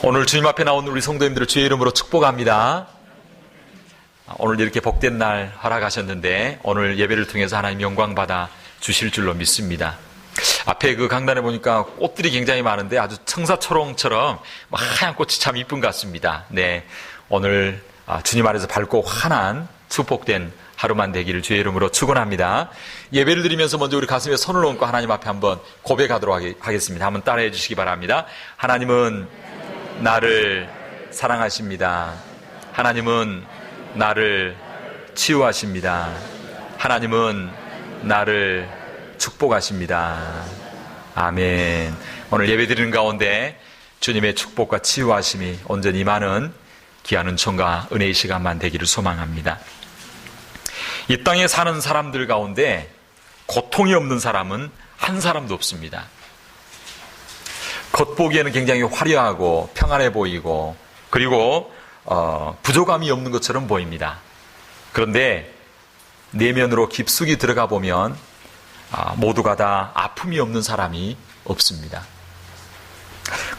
오늘 주님 앞에 나온 우리 성도님들을 주의 이름으로 축복합니다. 오늘 이렇게 복된 날 허락하셨는데 오늘 예배를 통해서 하나님 영광 받아 주실 줄로 믿습니다. 앞에 그 강단에 보니까 꽃들이 굉장히 많은데 아주 청사초롱처럼 하얀 꽃이 참 이쁜 것 같습니다. 네, 오늘 주님 안에서 밝고 환한 축복된 하루만 되기를 주의 이름으로 축원합니다. 예배를 드리면서 먼저 우리 가슴에 손을 얹고 하나님 앞에 한번 고백하도록 하겠습니다. 한번 따라해 주시기 바랍니다. 하나님은 나를 사랑하십니다. 하나님은 나를 치유하십니다. 하나님은 나를 축복하십니다. 아멘. 오늘 예배 드리는 가운데 주님의 축복과 치유하심이 온전히 임하는 귀한 은총과 은혜의 시간만 되기를 소망합니다. 이 땅에 사는 사람들 가운데 고통이 없는 사람은 한 사람도 없습니다. 겉보기에는 굉장히 화려하고 평안해 보이고 그리고 부족함이 없는 것처럼 보입니다. 그런데 내면으로 깊숙이 들어가 보면 모두가 다 아픔이 없는 사람이 없습니다.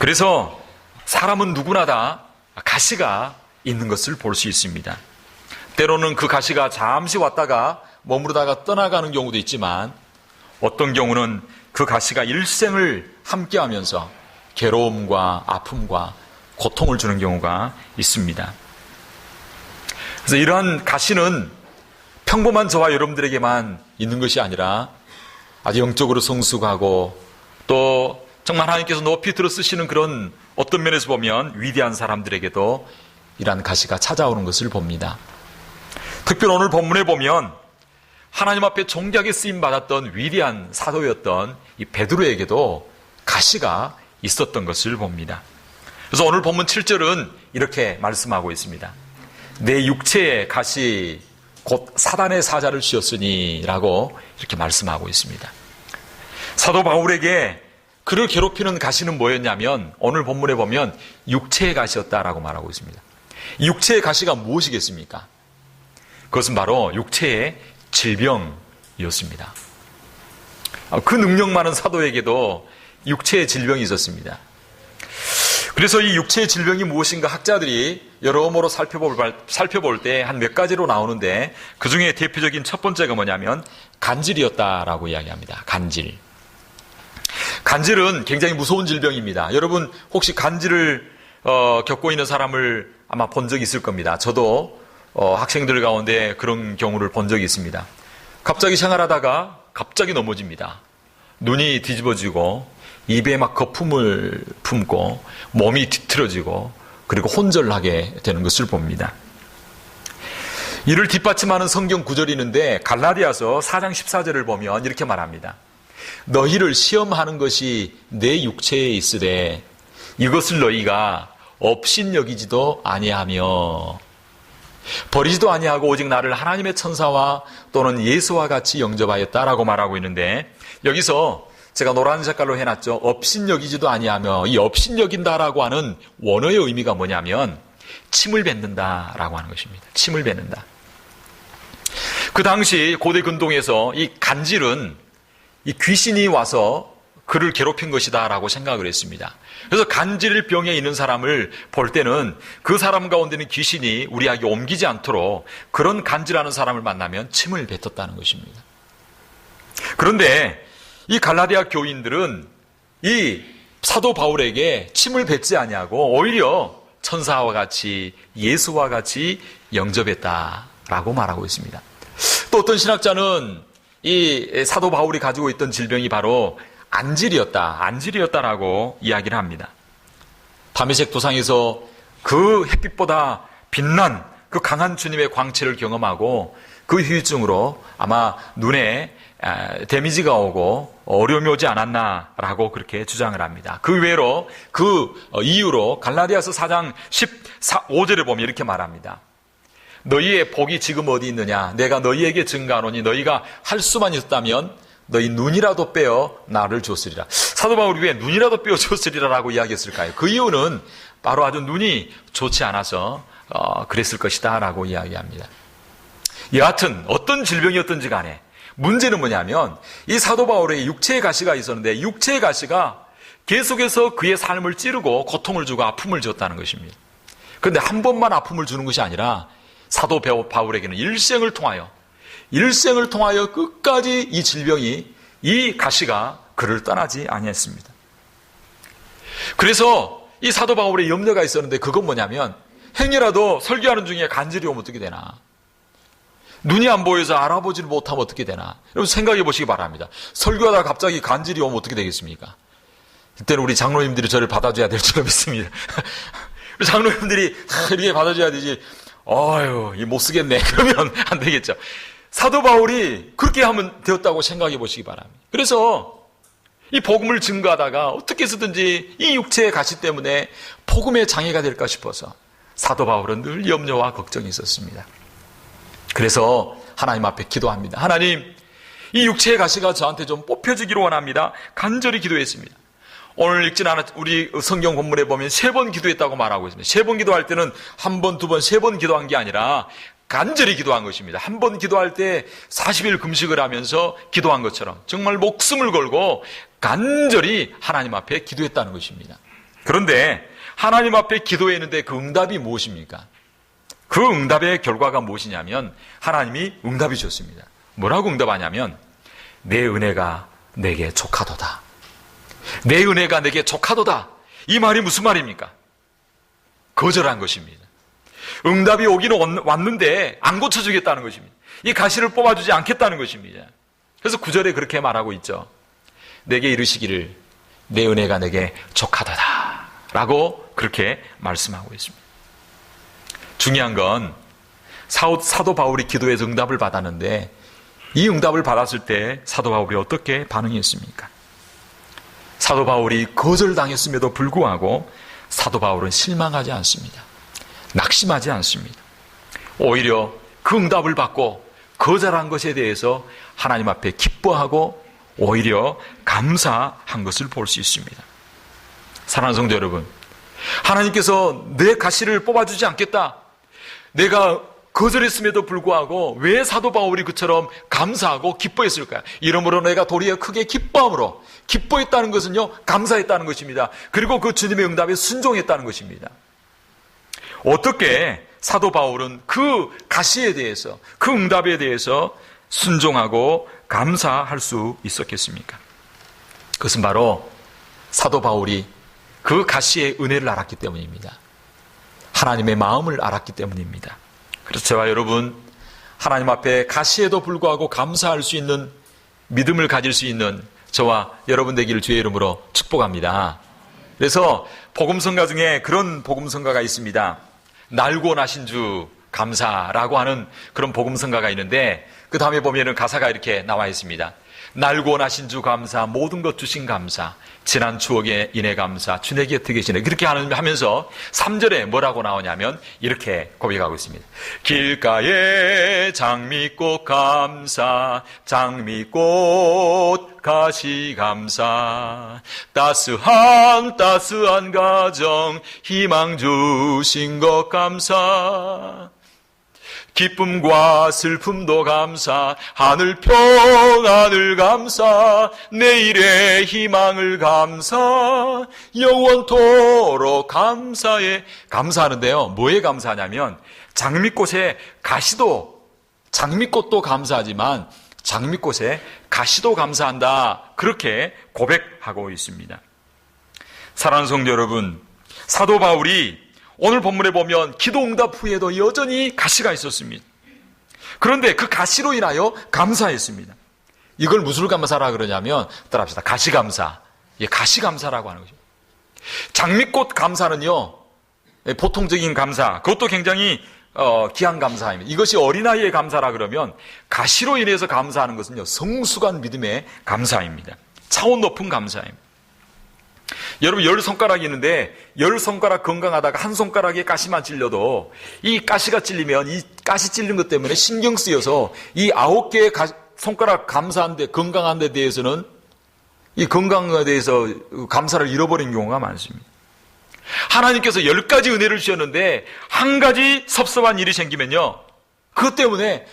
그래서 사람은 누구나 다 가시가 있는 것을 볼 수 있습니다. 때로는 그 가시가 잠시 왔다가 머무르다가 떠나가는 경우도 있지만 어떤 경우는 그 가시가 일생을 함께하면서 괴로움과 아픔과 고통을 주는 경우가 있습니다. 그래서 이러한 가시는 평범한 저와 여러분들에게만 있는 것이 아니라 아주 영적으로 성숙하고 또 정말 하나님께서 높이 들어 쓰시는 그런 어떤 면에서 보면 위대한 사람들에게도 이러한 가시가 찾아오는 것을 봅니다. 특별히 오늘 본문에 보면 하나님 앞에 존귀하게 쓰임받았던 위대한 사도였던 이 베드로에게도 가시가 있었던 것을 봅니다. 그래서 오늘 본문 7절은 이렇게 말씀하고 있습니다. 내 육체에 가시 곧 사단의 사자를 씌었으니 라고 이렇게 말씀하고 있습니다. 사도 바울에게 그를 괴롭히는 가시는 뭐였냐면 오늘 본문에 보면 육체의 가시였다라고 말하고 있습니다. 육체의 가시가 무엇이겠습니까? 그것은 바로 육체의 질병이었습니다. 그 능력 많은 사도에게도 육체의 질병이 있었습니다. 그래서 이 육체의 질병이 무엇인가 학자들이 여러모로 살펴볼 때 한 몇 가지로 나오는데 그 중에 대표적인 첫 번째가 뭐냐면 간질이었다라고 이야기합니다. 간질. 간질은 굉장히 무서운 질병입니다. 여러분 혹시 간질을 겪고 있는 사람을 아마 본 적이 있을 겁니다. 저도 학생들 가운데 그런 경우를 본 적이 있습니다. 갑자기 생활하다가 갑자기 넘어집니다. 눈이 뒤집어지고 입에 막 거품을 품고 몸이 뒤틀어지고 그리고 혼절하게 되는 것을 봅니다. 이를 뒷받침하는 성경 구절이 있는데 갈라디아서 4장 14절을 보면 이렇게 말합니다. 너희를 시험하는 것이 내 육체에 있으되 이것을 너희가 업신여기지도 아니하며 버리지도 아니하고 오직 나를 하나님의 천사와 또는 예수와 같이 영접하였다라고 말하고 있는데 여기서 제가 노란 색깔로 해놨죠. 업신여기지도 아니하며 이 업신여긴다라고 하는 원어의 의미가 뭐냐면 침을 뱉는다라고 하는 것입니다. 침을 뱉는다. 그 당시 고대 근동에서 이 간질은 이 귀신이 와서 그를 괴롭힌 것이다라고 생각을 했습니다. 그래서 간질병에 있는 사람을 볼 때는 그 사람 가운데는 귀신이 우리에게 옮기지 않도록 그런 간질하는 사람을 만나면 침을 뱉었다는 것입니다. 그런데 이 갈라디아 교인들은 이 사도 바울에게 침을 뱉지 아니하고 오히려 천사와 같이 예수와 같이 영접했다라고 말하고 있습니다. 또 어떤 신학자는 이 사도 바울이 가지고 있던 질병이 바로 안질이었다라고 이야기를 합니다. 다메섹 도상에서 그 햇빛보다 빛난 그 강한 주님의 광채를 경험하고 그 후유증으로 아마 눈에 데미지가 오고 어려움이 오지 않았나라고 그렇게 주장을 합니다. 그 외로 그 이유로 갈라디아서 4장 15절에 보면 이렇게 말합니다. 너희의 복이 지금 어디 있느냐? 내가 너희에게 증가하노니 너희가 할 수만 있었다면 너희 눈이라도 빼어 나를 줬으리라. 사도 바울이 왜 눈이라도 빼어 줬으리라라고 이야기했을까요? 그 이유는 바로 아주 눈이 좋지 않아서 그랬을 것이다 라고 이야기합니다. 여하튼 어떤 질병이었든지 간에 문제는 뭐냐면 이 사도 바울의 육체의 가시가 있었는데 육체의 가시가 계속해서 그의 삶을 찌르고 고통을 주고 아픔을 줬다는 것입니다. 그런데 한 번만 아픔을 주는 것이 아니라 사도 바울에게는 일생을 통하여 끝까지 이 질병이, 이 가시가 그를 떠나지 아니했습니다. 그래서 이 사도 바울의 염려가 있었는데 그건 뭐냐면, 행여라도 설교하는 중에 간질이 오면 어떻게 되나, 눈이 안 보여서 알아보지를 못하면 어떻게 되나. 여러분 생각해 보시기 바랍니다. 설교하다가 갑자기 간질이 오면 어떻게 되겠습니까? 그때는 우리 장로님들이 저를 받아줘야 될 줄 믿습니다. 장로님들이 이렇게 받아줘야 되지, 이 못 쓰겠네 그러면 안 되겠죠. 사도 바울이 그렇게 하면 되었다고 생각해 보시기 바랍니다. 그래서 이 복음을 증거하다가 어떻게 해서든지 이 육체의 가시 때문에 복음의 장애가 될까 싶어서 사도 바울은 늘 염려와 걱정이 있었습니다. 그래서 하나님 앞에 기도합니다. 하나님, 이 육체의 가시가 저한테 좀 뽑혀지기를 원합니다. 간절히 기도했습니다. 오늘 읽진 않았, 우리 성경 본문에 보면 3번 기도했다고 말하고 있습니다. 3번 기도할 때는 1번, 2번, 3번 기도한 게 아니라 간절히 기도한 것입니다. 1번 기도할 때 40일 금식을 하면서 기도한 것처럼 정말 목숨을 걸고 간절히 하나님 앞에 기도했다는 것입니다. 그런데 하나님 앞에 기도했는데 그 응답이 무엇입니까? 그 응답의 결과가 무엇이냐면 하나님이 응답이 줬습니다. 뭐라고 응답하냐면, 내 은혜가 내게 족하도다. 내 은혜가 내게 족하도다. 이 말이 무슨 말입니까? 거절한 것입니다. 응답이 오기는 왔는데 안 고쳐주겠다는 것입니다. 이 가시를 뽑아주지 않겠다는 것입니다. 그래서 9절에 그렇게 말하고 있죠. 내게 이르시기를 내 은혜가 내게 족하도다 라고 그렇게 말씀하고 있습니다. 중요한 건 사도 바울이 기도해서 응답을 받았는데, 이 응답을 받았을 때 사도 바울이 어떻게 반응했습니까? 사도 바울이 거절당했음에도 불구하고 사도 바울은 실망하지 않습니다. 낙심하지 않습니다. 오히려 그 응답을 받고 거절한 것에 대해서 하나님 앞에 기뻐하고 오히려 감사한 것을 볼 수 있습니다. 사랑하는 성도 여러분, 하나님께서 내 가시를 뽑아주지 않겠다, 내가 거절했음에도 불구하고 왜 사도 바울이 그처럼 감사하고 기뻐했을까요? 이러므로 내가 도리어 크게 기뻐함으로, 기뻐했다는 것은요, 감사했다는 것입니다. 그리고 그 주님의 응답에 순종했다는 것입니다. 어떻게 사도 바울은 그 가시에 대해서, 그 응답에 대해서 순종하고 감사할 수 있었겠습니까? 그것은 바로 사도 바울이 그 가시의 은혜를 알았기 때문입니다. 하나님의 마음을 알았기 때문입니다. 그래서 저와 여러분, 하나님 앞에 가시에도 불구하고 감사할 수 있는 믿음을 가질 수 있는 저와 여러분 되기를 주의 이름으로 축복합니다. 그래서 복음성가 중에 그런 복음성가가 있습니다. 날고 나신 주 감사라고 하는 그런 복음성가가 있는데, 그 다음에 보면은 가사가 이렇게 나와 있습니다. 날고 나신 주 감사, 모든 것 주신 감사, 지난 추억에 인해 감사, 주 내 곁에 계시네. 그렇게 하면서 3절에 뭐라고 나오냐면 이렇게 고백하고 있습니다. 길가에 장미꽃 감사, 장미꽃 가시 감사, 따스한 가정 희망 주신 것 감사, 기쁨과 슬픔도 감사, 하늘 평안을 감사, 내일의 희망을 감사, 영원토록 감사해. 감사하는데요, 뭐에 감사하냐면 장미꽃에 가시도, 장미꽃도 감사하지만 장미꽃에 가시도 감사한다, 그렇게 고백하고 있습니다. 사랑하는 성도 여러분, 사도 바울이 오늘 본문에 보면 기도 응답 후에도 여전히 가시가 있었습니다. 그런데 그 가시로 인하여 감사했습니다. 이걸 무슨 감사라 그러냐면, 따라합시다. 가시감사. 가시감사라고 하는 거죠. 장미꽃 감사는요, 보통적인 감사, 그것도 굉장히 귀한 감사입니다. 이것이 어린아이의 감사라 그러면, 가시로 인해서 감사하는 것은요, 성숙한 믿음의 감사입니다. 차원 높은 감사입니다. 여러분, 10손가락이 있는데 10손가락 건강하다가 한 손가락에 가시만 찔려도 이 가시가 찔리면 이 가시 찔린 것 때문에 신경 쓰여서 이 9개의 손가락 감사한 데, 건강한 데 대해서는 이 건강에 대해서 감사를 잃어버린 경우가 많습니다. 하나님께서 10가지 은혜를 주셨는데 한 가지 섭섭한 일이 생기면요, 그것 때문에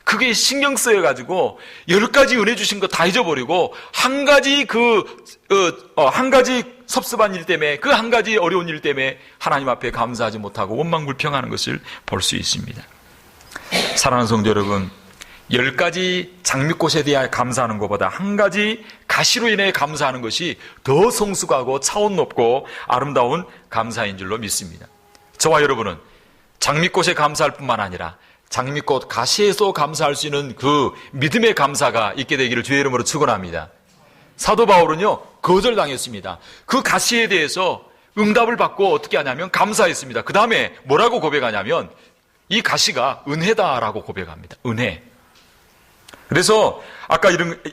그게 신경 쓰여가지고 10가지 은혜 주신 거 다 잊어버리고 한 가지 한 가지 섭섭한 일 때문에 그 한 가지 어려운 일 때문에 하나님 앞에 감사하지 못하고 원망불평하는 것을 볼 수 있습니다. 사랑하는 성도 여러분, 10가지 장미꽃에 대해 감사하는 것보다 한 가지 가시로 인해 감사하는 것이 더 성숙하고 차원 높고 아름다운 감사인 줄로 믿습니다. 저와 여러분은 장미꽃에 감사할 뿐만 아니라 장미꽃 가시에서 감사할 수 있는 그 믿음의 감사가 있게 되기를 주의 이름으로 축원합니다. 사도 바울은요, 거절당했습니다. 그 가시에 대해서 응답을 받고 어떻게 하냐면 감사했습니다. 그 다음에 뭐라고 고백하냐면 이 가시가 은혜다라고 고백합니다. 은혜. 그래서 아까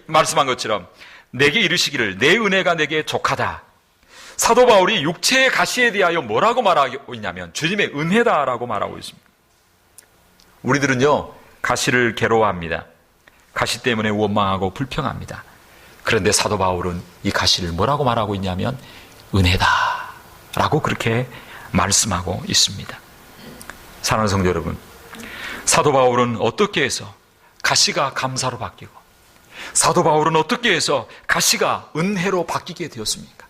말씀한 것처럼 내게 이르시기를 내 은혜가 내게 족하다. 사도 바울이 육체의 가시에 대하여 뭐라고 말하고 있냐면 주님의 은혜다라고 말하고 있습니다. 우리들은요, 가시를 괴로워합니다. 가시 때문에 원망하고 불평합니다. 그런데 사도 바울은 이 가시를 뭐라고 말하고 있냐면 은혜다라고 그렇게 말씀하고 있습니다. 사랑하는 성도 여러분, 사도 바울은 어떻게 해서 가시가 감사로 바뀌고 사도 바울은 어떻게 해서 가시가 은혜로 바뀌게 되었습니까?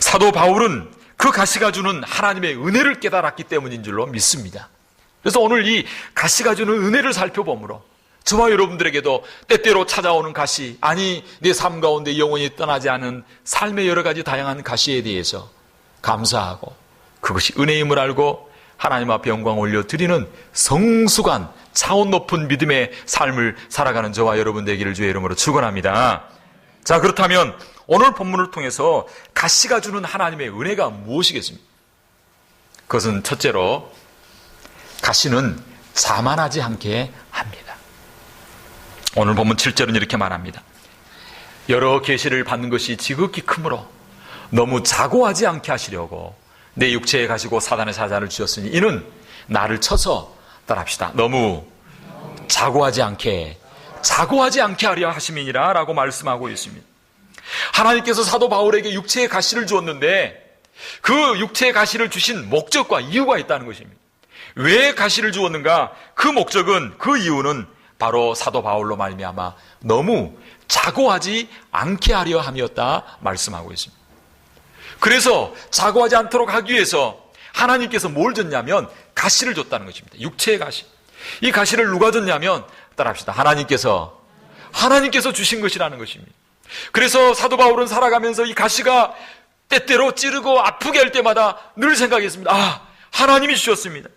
사도 바울은 그 가시가 주는 하나님의 은혜를 깨달았기 때문인 줄로 믿습니다. 그래서 오늘 이 가시가 주는 은혜를 살펴보므로 저와 여러분들에게도 때때로 찾아오는 가시, 아니 내 삶 가운데 영원히 떠나지 않은 삶의 여러 가지 다양한 가시에 대해서 감사하고 그것이 은혜임을 알고 하나님 앞에 영광 올려드리는 성숙한 차원 높은 믿음의 삶을 살아가는 저와 여러분 되기를 주의 이름으로 축원합니다. 자, 그렇다면 오늘 본문을 통해서 가시가 주는 하나님의 은혜가 무엇이겠습니까? 그것은 첫째로 가시는 자만하지 않게 합니다. 오늘 본문 7절은 이렇게 말합니다. 여러 계시를 받는 것이 지극히 크므로 너무 자고하지 않게 하시려고 내 육체에 가시고 사단의 사자를 주셨으니 이는 나를 쳐서 따라합시다. 너무 자고하지 않게 하려 하심이니라 라고 말씀하고 있습니다. 하나님께서 사도 바울에게 육체의 가시를 주었는데 그 육체의 가시를 주신 목적과 이유가 있다는 것입니다. 왜 가시를 주었는가? 그 목적은, 그 이유는 바로 사도 바울로 말미암아 너무 자고하지 않게 하려 함이었다 말씀하고 있습니다. 그래서 자고하지 않도록 하기 위해서 하나님께서 뭘 줬냐면 가시를 줬다는 것입니다. 육체의 가시. 이 가시를 누가 줬냐면 따라합시다. 하나님께서 주신 것이라는 것입니다. 그래서 사도 바울은 살아가면서 이 가시가 때때로 찌르고 아프게 할 때마다 늘 생각했습니다. 아, 하나님이 주셨습니다.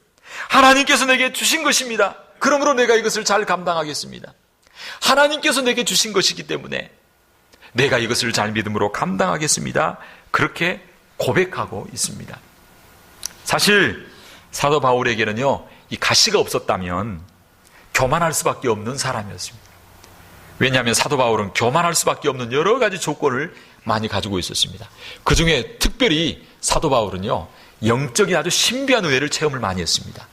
하나님께서 내게 주신 것입니다. 그러므로 내가 이것을 잘 감당하겠습니다. 하나님께서 내게 주신 것이기 때문에 내가 이것을 잘 믿음으로 감당하겠습니다. 그렇게 고백하고 있습니다. 사실 사도 바울에게는요, 이 가시가 없었다면 교만할 수밖에 없는 사람이었습니다. 왜냐하면 사도 바울은 교만할 수밖에 없는 여러 가지 조건을 많이 가지고 있었습니다. 그 중에 특별히 사도 바울은요, 영적인 아주 신비한 은혜를 체험을 많이 했습니다.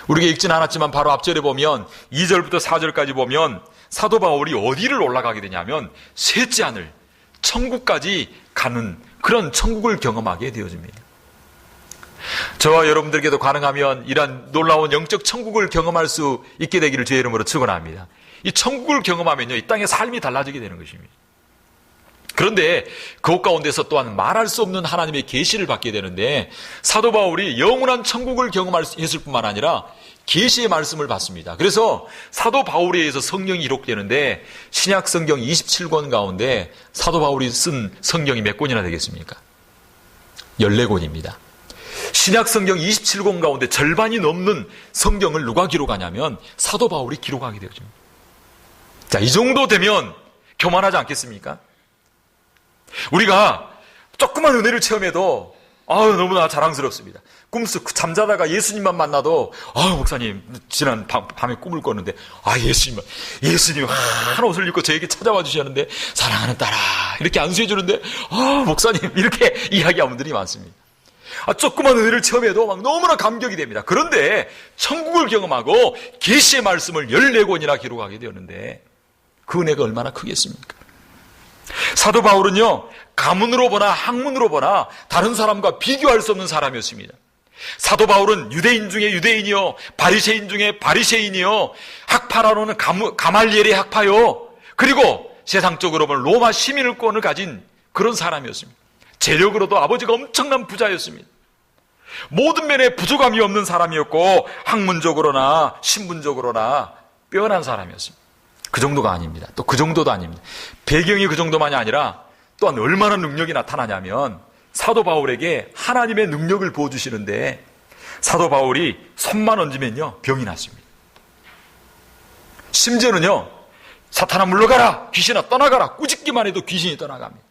우리가 읽지는 않았지만 바로 앞절에 보면 2절부터 4절까지 보면 사도 바울이 어디를 올라가게 되냐면 셋째 하늘, 천국까지 가는 그런 천국을 경험하게 되어집니다. 저와 여러분들께도 가능하면 이런 놀라운 영적 천국을 경험할 수 있게 되기를 주의 이름으로 축원합니다. 이 천국을 경험하면요, 이 땅의 삶이 달라지게 되는 것입니다. 그런데 그것 가운데서 또한 말할 수 없는 하나님의 계시를 받게 되는데 사도 바울이 영원한 천국을 경험했을 뿐만 아니라 계시의 말씀을 받습니다. 그래서 사도 바울에 의해서 성경이 기록되는데 신약 성경 27권 가운데 사도 바울이 쓴 성경이 몇 권이나 되겠습니까? 14권입니다. 신약 성경 27권 가운데 절반이 넘는 성경을 누가 기록하냐면 사도 바울이 기록하게 되어집니다. 자, 이 정도 되면 교만하지 않겠습니까? 우리가 조그만 은혜를 체험해도 너무나 자랑스럽습니다. 꿈속 잠자다가 예수님만 만나도 목사님 지난 밤에 꿈을 꿨는데 예수님 한 옷을 입고 저에게 찾아와 주셨는데 사랑하는 딸아 이렇게 안수해 주는데 목사님 이렇게 이야기하는 분들이 많습니다. 조그만 은혜를 체험해도 막 너무나 감격이 됩니다. 그런데 천국을 경험하고 계시의 말씀을 14권이나 기록하게 되었는데 그 은혜가 얼마나 크겠습니까? 사도 바울은요, 가문으로 보나 학문으로 보나 다른 사람과 비교할 수 없는 사람이었습니다. 사도 바울은 유대인 중에 유대인이요, 바리새인 중에 바리새인이요, 학파라로는 가말리엘의 학파요, 그리고 세상적으로 보면 로마 시민권을 가진 그런 사람이었습니다. 재력으로도 아버지가 엄청난 부자였습니다. 모든 면에 부족함이 없는 사람이었고 학문적으로나 신분적으로나 뛰어난 사람이었습니다. 그 정도가 아닙니다. 또 그 정도도 아닙니다. 배경이 그 정도만이 아니라 또한 얼마나 능력이 나타나냐면 사도 바울에게 하나님의 능력을 부어주시는데 사도 바울이 손만 얹으면요 병이 났습니다. 심지어는요 사탄아 물러가라, 귀신아 떠나가라, 꾸짖기만 해도 귀신이 떠나갑니다.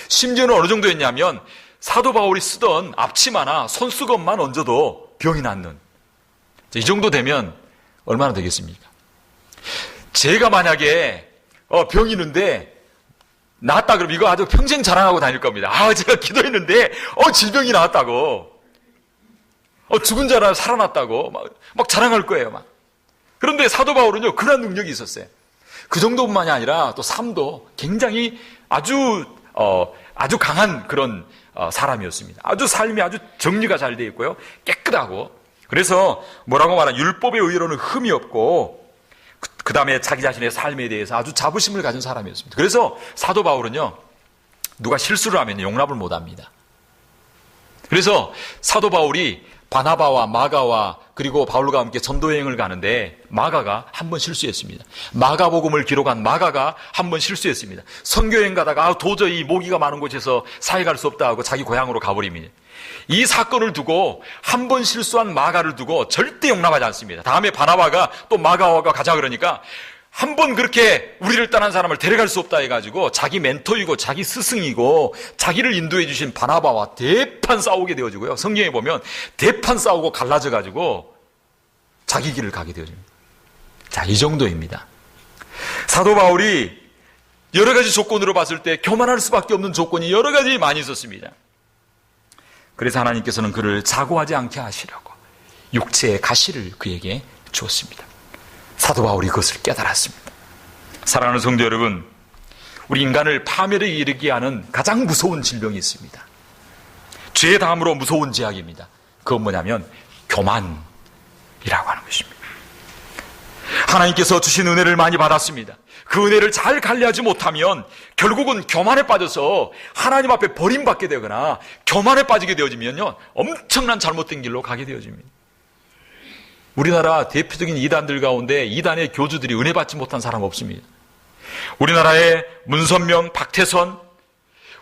심지어는 어느 정도였냐면 사도 바울이 쓰던 앞치마나 손수건만 얹어도 병이 낫는, 이 정도 되면 얼마나 되겠습니까? 제가 만약에 병이 있는데 나았다 그러면 이거 아주 평생 자랑하고 다닐 겁니다. 제가 기도했는데 질병이 나았다고, 죽은 자라 살아났다고 막 자랑할 거예요. 막. 그런데 사도 바울은요 그런 능력이 있었어요. 그 정도뿐만이 아니라 또 삶도 굉장히 아주 강한 그런 사람이었습니다. 아주 삶이 아주 정리가 잘 되어 있고요, 깨끗하고, 그래서 뭐라고 말하면 율법에 의로는 흠이 없고, 그 다음에 자기 자신의 삶에 대해서 아주 자부심을 가진 사람이었습니다. 그래서 사도 바울은요 누가 실수를 하면 용납을 못합니다. 그래서 사도 바울이 바나바와 마가와 그리고 바울과 함께 전도여행을 가는데 마가가 한 번 실수했습니다. 마가복음을 기록한 마가가 한 번 실수했습니다. 선교여행 가다가 도저히 모기가 많은 곳에서 사역할 수 없다 하고 자기 고향으로 가버립니다. 이 사건을 두고 한 번 실수한 마가를 두고 절대 용납하지 않습니다. 다음에 바나바가 또 마가와 가자 그러니까 한 번 그렇게 우리를 떠난 사람을 데려갈 수 없다 해가지고 자기 멘토이고 자기 스승이고 자기를 인도해 주신 바나바와 대판 싸우게 되어지고요. 성경에 보면 대판 싸우고 갈라져가지고 자기 길을 가게 되어집니다. 자, 이 정도입니다. 사도 바울이 여러 가지 조건으로 봤을 때 교만할 수밖에 없는 조건이 여러 가지 많이 있었습니다. 그래서 하나님께서는 그를 자고하지 않게 하시라고 육체의 가시를 그에게 주었습니다. 사도 바울이 그것을 깨달았습니다. 사랑하는 성도 여러분, 우리 인간을 파멸에 이르게 하는 가장 무서운 질병이 있습니다. 죄의 다음으로 무서운 죄악입니다. 그건 뭐냐면 교만이라고 하는 것입니다. 하나님께서 주신 은혜를 많이 받았습니다. 그 은혜를 잘 관리하지 못하면 결국은 교만에 빠져서 하나님 앞에 버림받게 되거나 교만에 빠지게 되어지면요 엄청난 잘못된 길로 가게 되어집니다. 우리나라 대표적인 이단들 가운데 이단의 교주들이 은혜 받지 못한 사람 없습니다. 우리나라의 문선명, 박태선,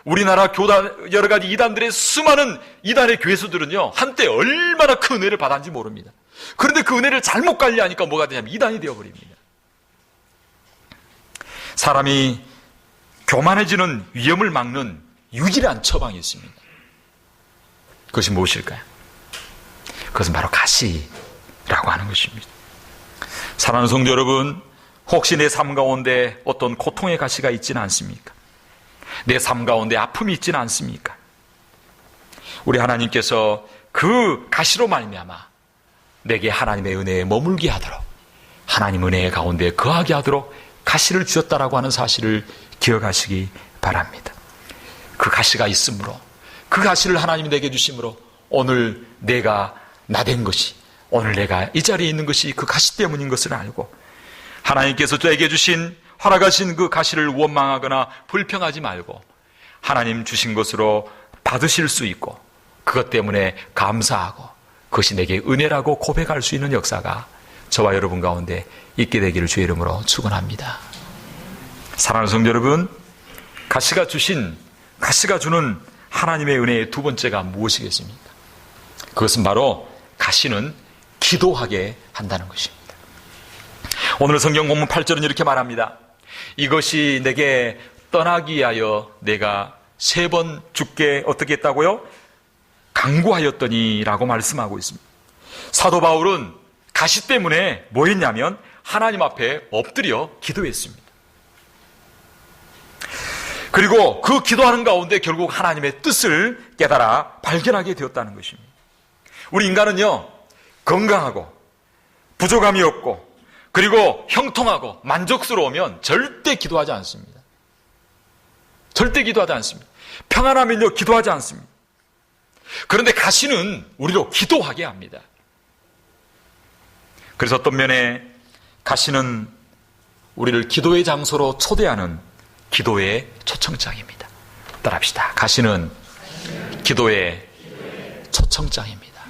우리나라 교단, 여러 가지 이단들의 수많은 이단의 교회수들은요 한때 얼마나 큰 은혜를 받았는지 모릅니다. 그런데 그 은혜를 잘못 관리하니까 뭐가 되냐면 이단이 되어버립니다. 사람이 교만해지는 위험을 막는 유일한 처방이 있습니다. 그것이 무엇일까요? 그것은 바로 가시라고 하는 것입니다. 사랑하는 성도 여러분, 혹시 내 삶 가운데 어떤 고통의 가시가 있지는 않습니까? 내 삶 가운데 아픔이 있지는 않습니까? 우리 하나님께서 그 가시로 말미암아 내게 하나님의 은혜에 머물게 하도록, 하나님 은혜의 가운데 거하게 하도록 가시를 주셨다라고 하는 사실을 기억하시기 바랍니다. 그 가시가 있으므로, 그 가시를 하나님이 내게 주심으로 오늘 내가 나된 것이, 오늘 내가 이 자리에 있는 것이 그 가시 때문인 것을 알고 하나님께서 저에게 주신, 허락하신 그 가시를 원망하거나 불평하지 말고 하나님 주신 것으로 받으실 수 있고 그것 때문에 감사하고 그것이 내게 은혜라고 고백할 수 있는 역사가 저와 여러분 가운데 있게 되기를 주의 이름으로 축원합니다. 사랑하는 성도 여러분, 가시가 주는 하나님의 은혜의 두 번째가 무엇이겠습니까? 그것은 바로 가시는 기도하게 한다는 것입니다. 오늘 성경 본문 8절은 이렇게 말합니다. 이것이 내게 떠나기 위하여 내가 3번 죽게 어떻게 했다고요? 강구하였더니 라고 말씀하고 있습니다. 사도 바울은 가시 때문에 뭐 했냐면 하나님 앞에 엎드려 기도했습니다. 그리고 그 기도하는 가운데 결국 하나님의 뜻을 깨달아 발견하게 되었다는 것입니다. 우리 인간은요 건강하고 부족함이 없고 그리고 형통하고 만족스러우면 절대 기도하지 않습니다. 절대 기도하지 않습니다. 평안하면요 기도하지 않습니다. 그런데 가시는 우리로 기도하게 합니다. 그래서 어떤 면에 가시는 우리를 기도의 장소로 초대하는 기도의 초청장입니다. 따라합시다. 가시는 기도의 초청장입니다.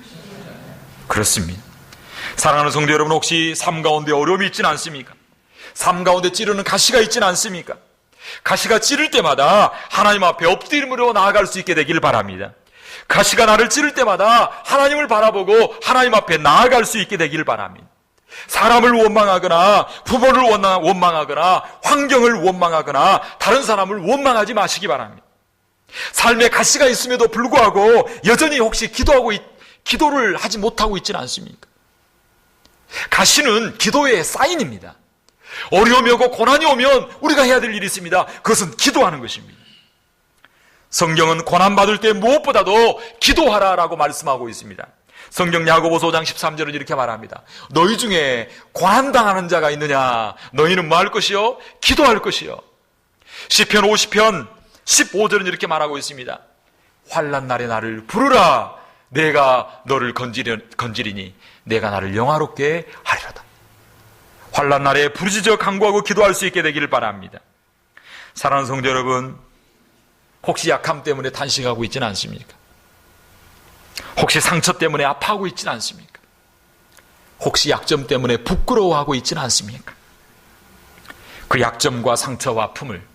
그렇습니다. 사랑하는 성도 여러분, 혹시 삶 가운데 어려움이 있지는 않습니까? 삶 가운데 찌르는 가시가 있지는 않습니까? 가시가 찌를 때마다 하나님 앞에 엎드림으로 나아갈 수 있게 되길 바랍니다. 가시가 나를 찌를 때마다 하나님을 바라보고 하나님 앞에 나아갈 수 있게 되길 바랍니다. 사람을 원망하거나 부모를 원망하거나 환경을 원망하거나 다른 사람을 원망하지 마시기 바랍니다. 삶에 가시가 있음에도 불구하고 여전히 혹시 기도를 하지 못하고 있지는 않습니까? 가시는 기도의 사인입니다. 어려움이 오고 고난이 오면 우리가 해야 될 일이 있습니다. 그것은 기도하는 것입니다. 성경은 고난받을 때 무엇보다도 기도하라라고 말씀하고 있습니다. 성경 야고보서 5장 13절은 이렇게 말합니다. 너희 중에 고난당하는 자가 있느냐? 너희는 뭐 할 것이요? 기도할 것이요. 시편 50편 15절은 이렇게 말하고 있습니다. 환난 날에 나를 부르라. 내가 너를 건지리니 내가 나를 영화롭게 하리로다. 환난 날에 부르짖어 간구하고 기도할 수 있게 되기를 바랍니다. 사랑하는 성도 여러분, 혹시 약함 때문에 탄식하고 있지는 않습니까? 혹시 상처 때문에 아파하고 있지는 않습니까? 혹시 약점 때문에 부끄러워하고 있지는 않습니까? 그 약점과 상처와 아픔을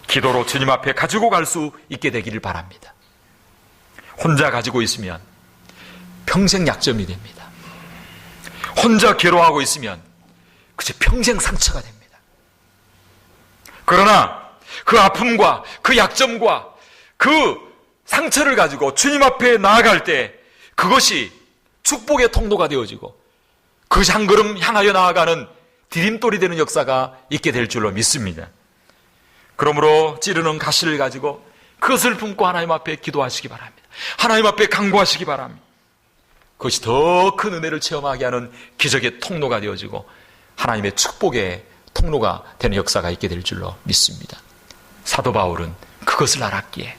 기도로 주님 앞에 가지고 갈 수 있게 되기를 바랍니다. 혼자 가지고 있으면 평생 약점이 됩니다. 혼자 괴로워하고 있으면 그저 평생 상처가 됩니다. 그러나 그 아픔과 그 약점과 그 상처를 가지고 주님 앞에 나아갈 때 그것이 축복의 통로가 되어지고 그 한 걸음 향하여 나아가는 디딤돌이 되는 역사가 있게 될 줄로 믿습니다. 그러므로 찌르는 가시를 가지고 그것을 품고 하나님 앞에 기도하시기 바랍니다. 하나님 앞에 간구하시기 바랍니다. 그것이 더 큰 은혜를 체험하게 하는 기적의 통로가 되어지고 하나님의 축복의 통로가 되는 역사가 있게 될 줄로 믿습니다. 사도 바울은 그것을 알았기에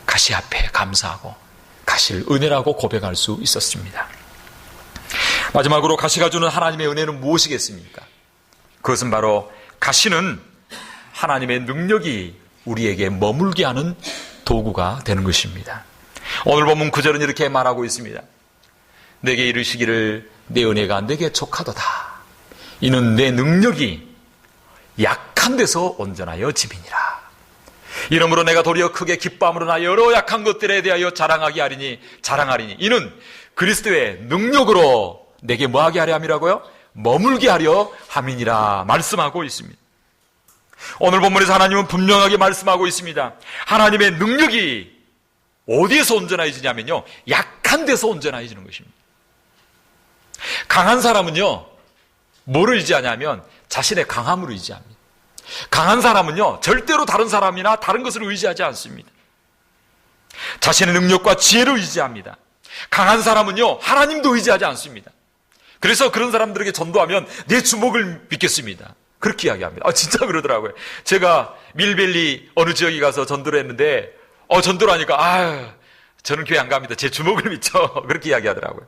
가시 앞에 감사하고 가시를 은혜라고 고백할 수 있었습니다. 마지막으로 가시가 주는 하나님의 은혜는 무엇이겠습니까? 그것은 바로 가시는 하나님의 능력이 우리에게 머물게 하는 도구가 되는 것입니다. 오늘 본문 9절은 이렇게 말하고 있습니다. 내게 이르시기를 내 은혜가 내게 족하도다. 이는 내 능력이 약한 데서 온전하여 짐이니라. 이러므로 내가 도리어 크게 기뻐함으로 나 여러 약한 것들에 대하여 자랑하리니 이는 그리스도의 능력으로 내게 뭐하게 하려 함이라고요? 머물게 하려 함이니라 말씀하고 있습니다. 오늘 본문에서 하나님은 분명하게 말씀하고 있습니다. 하나님의 능력이 어디에서 온전해지냐면요, 약한 데서 온전해지는 것입니다. 강한 사람은요, 뭐를 의지하냐면 자신의 강함을 의지합니다. 강한 사람은요, 절대로 다른 사람이나 다른 것을 의지하지 않습니다. 자신의 능력과 지혜를 의지합니다. 강한 사람은요, 하나님도 의지하지 않습니다. 그래서 그런 사람들에게 전도하면 내 주먹을 믿겠습니다. 그렇게 이야기합니다. 진짜 그러더라고요. 제가 밀밸리 어느 지역에 가서 전도를 했는데 전도를 하니까 저는 교회 안 갑니다. 제 주먹을 믿죠. 그렇게 이야기하더라고요.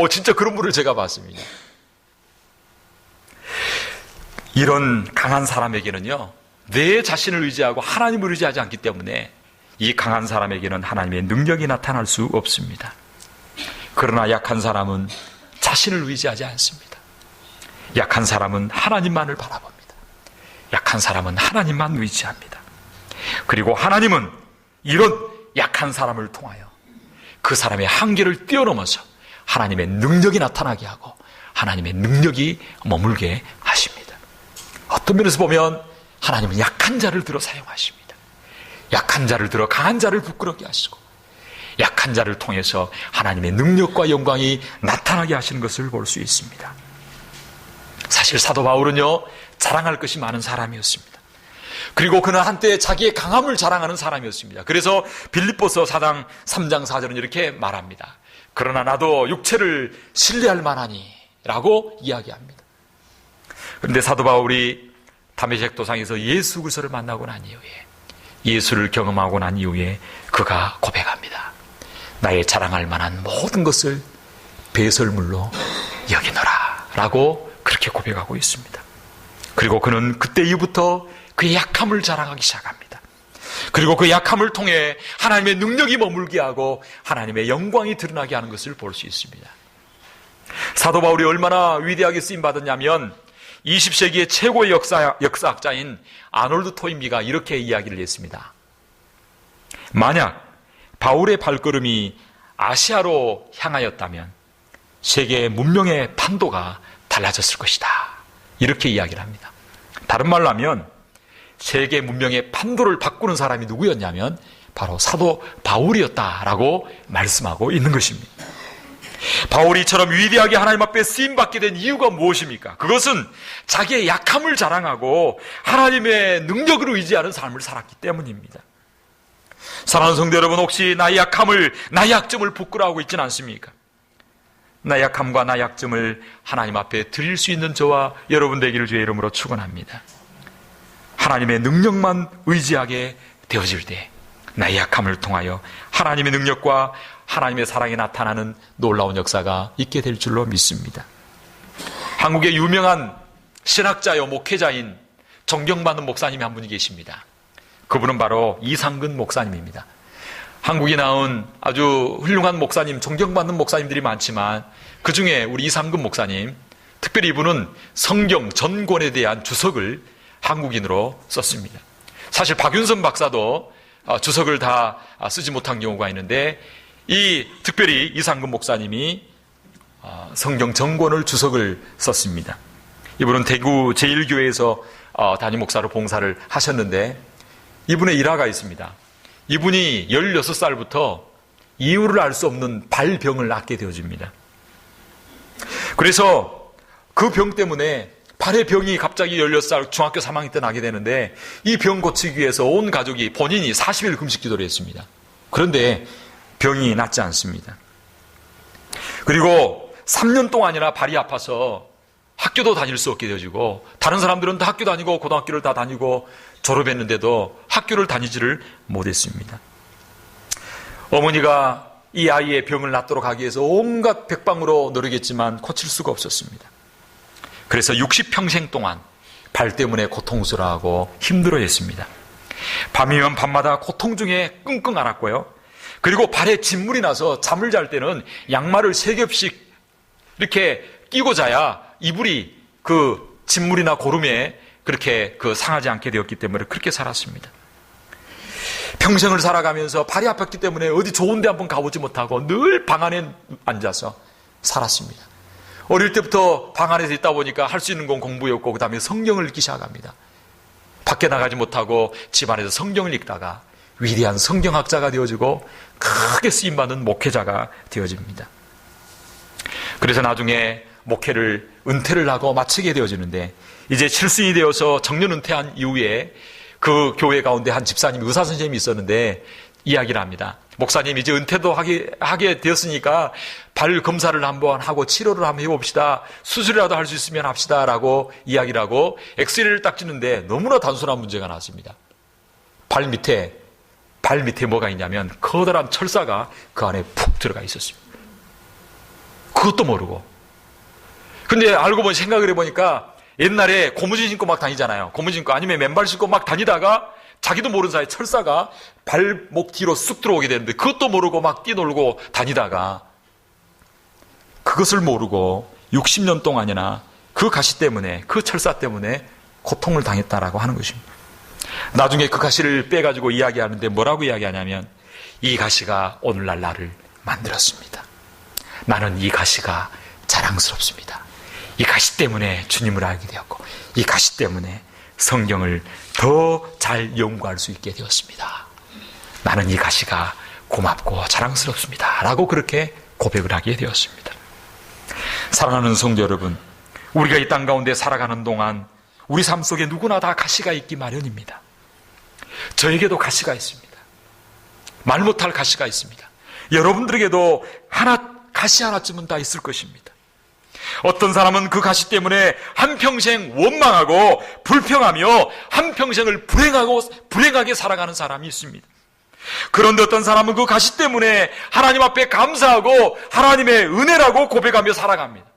진짜 그런 분을 제가 봤습니다. 이런 강한 사람에게는요, 내 자신을 의지하고 하나님을 의지하지 않기 때문에 이 강한 사람에게는 하나님의 능력이 나타날 수 없습니다. 그러나 약한 사람은 자신을 의지하지 않습니다. 약한 사람은 하나님만을 바라봅니다. 약한 사람은 하나님만 의지합니다. 그리고 하나님은 이런 약한 사람을 통하여 그 사람의 한계를 뛰어넘어서 하나님의 능력이 나타나게 하고 하나님의 능력이 머물게 하십니다. 어떤 면에서 보면 하나님은 약한 자를 들어 사용하십니다. 약한 자를 들어 강한 자를 부끄럽게 하시고 약한 자를 통해서 하나님의 능력과 영광이 나타나게 하시는 것을 볼 수 있습니다. 사실 사도 바울은요, 자랑할 것이 많은 사람이었습니다. 그리고 그는 한때 자기의 강함을 자랑하는 사람이었습니다. 그래서 빌립보서 4장 3장 4절은 이렇게 말합니다. 그러나 나도 육체를 신뢰할 만하니 라고 이야기합니다. 그런데 사도 바울이 다메섹 도상에서 예수 그리스도를 만나고 난 이후에, 예수를 경험하고 난 이후에 그가 고백합니다. 나의 자랑할 만한 모든 것을 배설물로 여기노라 라고 그렇게 고백하고 있습니다. 그리고 그는 그때 이후부터 그의 약함을 자랑하기 시작합니다. 그리고 그 약함을 통해 하나님의 능력이 머물게 하고 하나님의 영광이 드러나게 하는 것을 볼 수 있습니다. 사도 바울이 얼마나 위대하게 쓰임받았냐면 20세기의 최고의 역사학자인 아놀드 토인비가 이렇게 이야기를 했습니다. 만약 바울의 발걸음이 아시아로 향하였다면 세계의 문명의 판도가 달라졌을 것이다. 이렇게 이야기를 합니다. 다른 말로 하면 세계 문명의 판도를 바꾸는 사람이 누구였냐면 바로 사도 바울이었다라고 말씀하고 있는 것입니다. 바울이 이처럼 위대하게 하나님 앞에 쓰임받게 된 이유가 무엇입니까? 그것은 자기의 약함을 자랑하고 하나님의 능력을 의지하는 삶을 살았기 때문입니다. 사랑하는 성도 여러분, 혹시 나의 약함을, 나의 약점을 부끄러워하고 있지는 않습니까? 나의 약함과 나의 약점을 하나님 앞에 드릴 수 있는 저와 여러분 되기를 주의 이름으로 축원합니다. 하나님의 능력만 의지하게 되어질 때 나의 약함을 통하여 하나님의 능력과 하나님의 사랑이 나타나는 놀라운 역사가 있게 될 줄로 믿습니다. 한국의 유명한 신학자요 목회자인 존경받는 목사님이 한 분이 계십니다. 그분은 바로 이상근 목사님입니다. 한국에 나온 아주 훌륭한 목사님, 존경받는 목사님들이 많지만 그 중에 우리 이상근 목사님, 특별히 이분은 성경 전권에 대한 주석을 한국인으로 썼습니다. 사실 박윤선 박사도 주석을 다 쓰지 못한 경우가 있는데 특별히 이상근 목사님이 성경 전권을 주석을 썼습니다. 이분은 대구 제1교회에서 담임 목사로 봉사를 하셨는데 이분의 일화가 있습니다. 이분이 16살부터 이유를 알 수 없는 발병을 앓게 되어집니다. 그래서 그 병 때문에 발의 병이 갑자기 16살 중학교 3학년 때 나게 되는데 이 병 고치기 위해서 온 가족이 본인이 40일 금식 기도를 했습니다. 그런데 병이 낫지 않습니다. 그리고 3년 동안이나 발이 아파서 학교도 다닐 수 없게 되어지고 다른 사람들은 다 학교 다니고 고등학교를 다 다니고 졸업했는데도 학교를 다니지를 못했습니다. 어머니가 이 아이의 병을 낫도록 하기 위해서 온갖 백방으로 노력했지만 고칠 수가 없었습니다. 그래서 60평생 동안 발 때문에 고통스러워하고 힘들어했습니다. 밤이면 밤마다 고통 중에 끙끙 앓았고요. 그리고 발에 진물이 나서 잠을 잘 때는 양말을 3겹씩 이렇게 끼고 자야 이불이 그 진물이나 고름에 그렇게 상하지 않게 되었기 때문에 그렇게 살았습니다. 평생을 살아가면서 발이 아팠기 때문에 어디 좋은 데 한번 가보지 못하고 늘 방 안에 앉아서 살았습니다. 어릴 때부터 방 안에서 있다 보니까 할 수 있는 건 공부였고 그 다음에 성경을 읽기 시작합니다. 밖에 나가지 못하고 집안에서 성경을 읽다가 위대한 성경학자가 되어지고 크게 쓰임받는 목회자가 되어집니다. 그래서 나중에 목회를 은퇴를 하고 마치게 되어지는데 이제 칠순이 되어서 정년 은퇴한 이후에 그 교회 가운데 한 집사님, 의사 선생님이 있었는데 이야기를 합니다. 목사님 이제 은퇴도 하게 되었으니까 발 검사를 한번 하고 치료를 한번 해봅시다. 수술이라도 할 수 있으면 합시다 라고 이야기를 하고 엑스레이를 딱 찍는데 너무나 단순한 문제가 나왔습니다. 발 밑에 뭐가 있냐면 커다란 철사가 그 안에 푹 들어가 있었습니다. 그것도 모르고. 근데 알고 보니 생각을 해보니까 옛날에 고무신 신고 막 다니잖아요. 고무신 신고 아니면 맨발 신고 막 다니다가 자기도 모르는 사이에 철사가 발목 뒤로 쑥 들어오게 되는데 그것도 모르고 막 뛰놀고 다니다가 그것을 모르고 60년 동안이나 그 가시 때문에 그 철사 때문에 고통을 당했다라고 하는 것입니다. 나중에 그 가시를 빼가지고 이야기하는데 뭐라고 이야기하냐면 이 가시가 오늘날 나를 만들었습니다. 나는 이 가시가 자랑스럽습니다. 이 가시 때문에 주님을 알게 되었고 이 가시 때문에 성경을 더 잘 연구할 수 있게 되었습니다. 나는 이 가시가 고맙고 자랑스럽습니다. 라고 그렇게 고백을 하게 되었습니다. 사랑하는 성도 여러분, 우리가 이 땅 가운데 살아가는 동안 우리 삶 속에 누구나 다 가시가 있기 마련입니다. 저에게도 가시가 있습니다. 말 못할 가시가 있습니다. 여러분들에게도 가시 하나쯤은 다 있을 것입니다. 어떤 사람은 그 가시 때문에 한평생 원망하고 불평하며 한평생을 불행하게 살아가는 사람이 있습니다. 그런데 어떤 사람은 그 가시 때문에 하나님 앞에 감사하고 하나님의 은혜라고 고백하며 살아갑니다.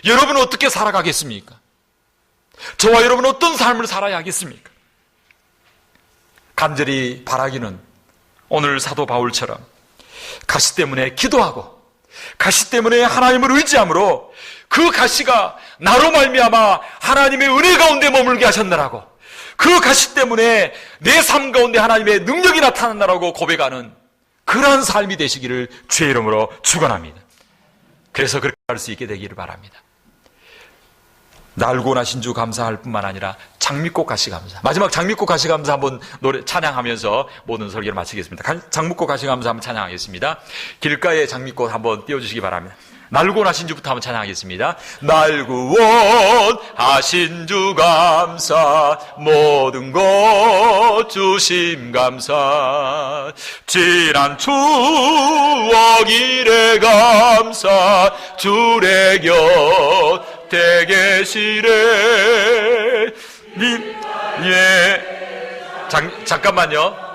여러분은 어떻게 살아가겠습니까? 저와 여러분은 어떤 삶을 살아야 하겠습니까? 간절히 바라기는 오늘 사도 바울처럼 가시 때문에 기도하고 가시 때문에 하나님을 의지함으로 그 가시가 나로 말미암아 하나님의 은혜 가운데 머물게 하셨느라고, 그 가시 때문에 내 삶 가운데 하나님의 능력이 나타난다라고 고백하는 그러한 삶이 되시기를 주의 이름으로 축원합니다. 그래서 그렇게 할 수 있게 되기를 바랍니다. 날고 나신 주 감사할 뿐만 아니라 장미꽃 가시 감사, 마지막 장미꽃 가시 감사 한번 노래 찬양하면서 모든 설교를 마치겠습니다. 장미꽃 가시 감사 한번 찬양하겠습니다. 길가에 장미꽃 한번 띄워주시기 바랍니다. 날고 나신 주부터 한번 찬양하겠습니다. 날고 하신 주 감사, 모든 것 주심 감사, 지난 추억 이래 감사, 주의 곁에 계시래. 잠깐만요.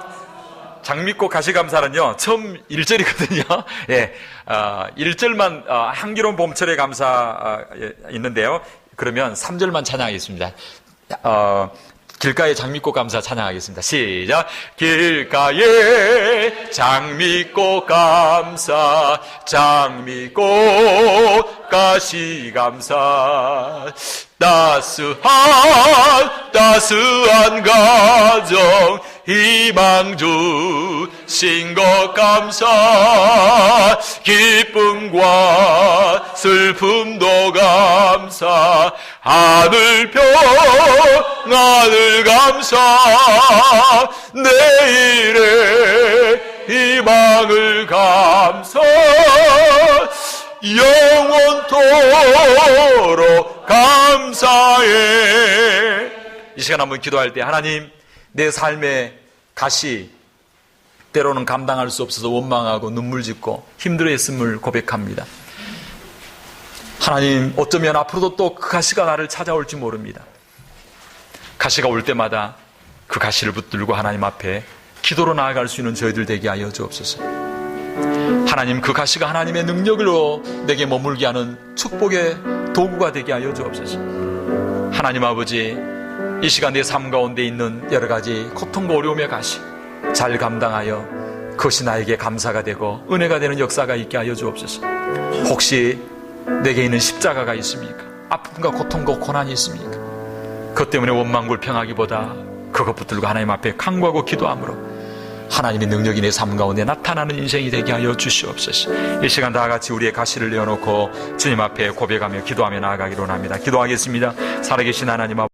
장미꽃 가시감사는요, 처음 1절이거든요. 예, 1절만, 향기로운 봄철의 감사 있는데요. 그러면 3절만 찬양하겠습니다. 길가에 장미꽃 감사 찬양하겠습니다. 시작. 길가에 장미꽃 감사, 장미꽃 가시 감사, 따스한 가정 희망 주신 것 감사, 기쁨과 슬픔도 감사, 하늘 평안을 감사, 내일의 희망을 감사, 영원토록 감사해. 이 시간 한번 기도할 때, 하나님, 내 삶의 가시 때로는 감당할 수 없어서 원망하고 눈물 짓고 힘들어했음을 고백합니다. 하나님, 어쩌면 앞으로도 또 그 가시가 나를 찾아올지 모릅니다. 가시가 올 때마다 그 가시를 붙들고 하나님 앞에 기도로 나아갈 수 있는 저희들 되게 하여 주옵소서. 하나님, 그 가시가 하나님의 능력으로 내게 머물게 하는 축복의 도구가 되게 하여 주옵소서. 하나님 아버지, 이 시간 내 삶 가운데 있는 여러 가지 고통과 어려움의 가시 잘 감당하여 그것이 나에게 감사가 되고 은혜가 되는 역사가 있게 하여 주옵소서. 혹시 내게 있는 십자가가 있습니까? 아픔과 고통과 고난이 있습니까? 그것 때문에 원망불평하기보다 그것 붙들고 하나님 앞에 간구하고 기도함으로 하나님의 능력이 내 삶 가운데 나타나는 인생이 되게 하여 주시옵소서. 이 시간 다 같이 우리의 가시를 내어놓고 주님 앞에 고백하며 기도하며 나아가기로 합니다. 기도하겠습니다. 살아계신 하나님 아버지,